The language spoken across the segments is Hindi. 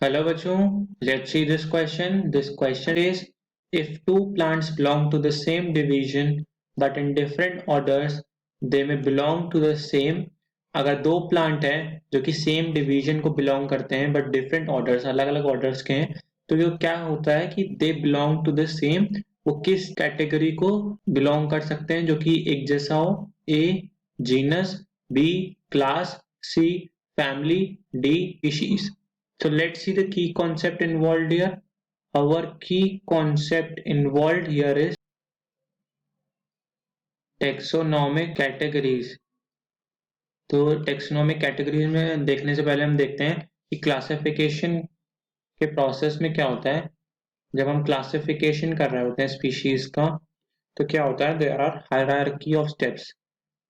Hello bachcho, let's see this question. This question is, if two plants belong to the same division but in different orders, they may belong to the same. अगर दो प्लांट हैं जो कि सेम डिवीजन को बिलोंग करते हैं बट डिफरेंट ऑर्डर्स अलग अलग ऑर्डर्स के हैं, तो ये क्या होता है कि they belong to the same, वो किस कैटेगरी को बिलोंग कर सकते हैं जो कि एक जैसा हो? A genus, B class, C family, D species. So let's see the key concept involved here. Our key concept involved here is taxonomic categories. तो taxonomic categories में देखने से पहले हम देखते हैं कि क्लासिफिकेशन के प्रोसेस में क्या होता है. जब हम क्लासिफिकेशन कर रहे होते हैं स्पीशीज का, तो क्या होता है, there are hierarchy of steps.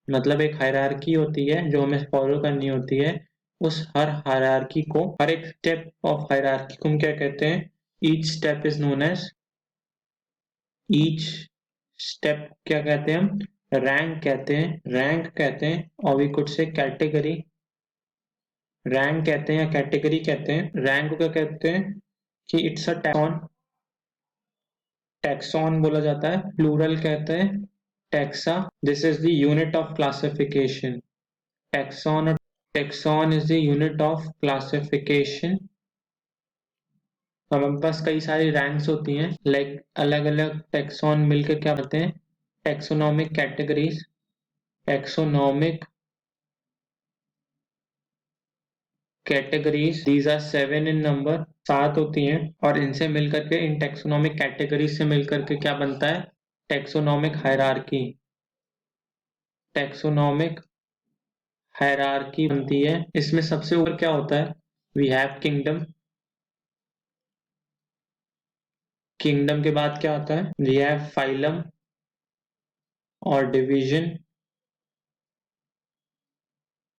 मतलब एक हायरार्की होती है जो हमें फॉलो करनी होती है. उस हर एक स्टेप ऑफ हायरार्की को हम क्या कहते हैं? Each step is known as each step क्या कहते हैं हम? रैंक कहते हैं. रैंक कहते हैं और we could say category. Rank कहते हैं या कैटेगरी कहते हैं. रैंक को क्या कहते हैं कि इट्स अ टैक्सॉन. टैक्सॉन बोला जाता है, प्लूरल कहते हैं taxa. This is the unit of classification. Taxon. Taxon is the unit of classification. हमारे पास कई सारी रैंक्स होती हैं, लाइक अलग अलग टैक्सॉन मिलकर क्या करते हैं? Taxonomic categories. Taxonomic categories, these are 7 in number. 7 होती हैं और इनसे मिलकर के, इन टैक्सोनॉमिक कैटेगरीज से मिलकर के क्या बनता है? Taxonomic hierarchy. टैक्सोनॉमिक हायरार्की बनती है. इसमें सबसे ऊपर क्या होता है? We have kingdom. किंगडम के बाद क्या आता है? वी हैव फाइलम और division.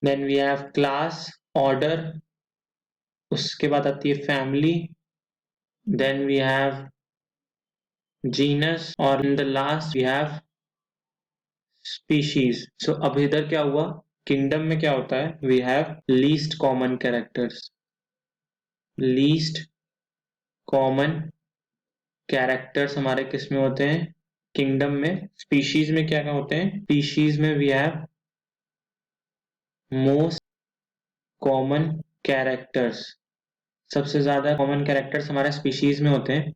Then we have class, order. उसके बाद आती है family. Then we have genus और in the last we have species. So अब इधर क्या हुआ? किंगडम में क्या होता है? We have least common characters. Least common characters हमारे किस में होते हैं? किंगडम में. स्पीशीज में क्या क्या होते हैं? स्पीशीज में we have most common characters. सबसे ज्यादा कॉमन कैरेक्टर्स हमारे स्पीशीज में होते हैं.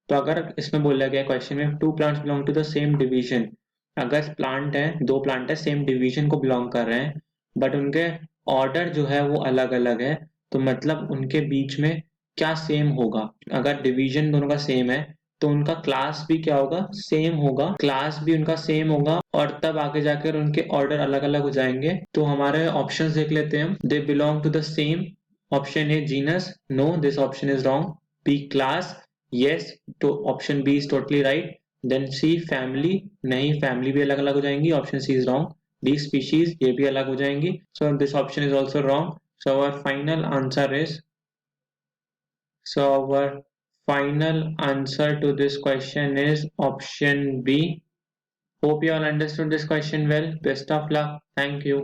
तो अगर इसमें बोला गया क्वेश्चन में two plants belong to the same division, अगर प्लांट है, दो प्लांट है, सेम डिवीजन को बिलोंग कर रहे हैं बट उनके ऑर्डर जो है वो अलग अलग है, तो मतलब उनके बीच में क्या सेम होगा? अगर डिवीजन दोनों का सेम है तो उनका क्लास भी क्या होगा? सेम होगा. क्लास भी उनका सेम होगा और तब आगे जाकर उनके ऑर्डर अलग अलग हो जाएंगे. तो हमारे ऑप्शंस देख लेते हैं हम. They belong to the same. Option A genus, no this option is wrong. B class, yes, तो option B is totally right. Then C family, नहीं, फैमिली भी अलग अलग हो जाएंगी, option C is wrong. D species, ये भी अलग हो जाएंगी, so this option is also wrong. So our final answer is so our final answer to this question is option B. Hope you all understood this question well. Best of luck. Thank you.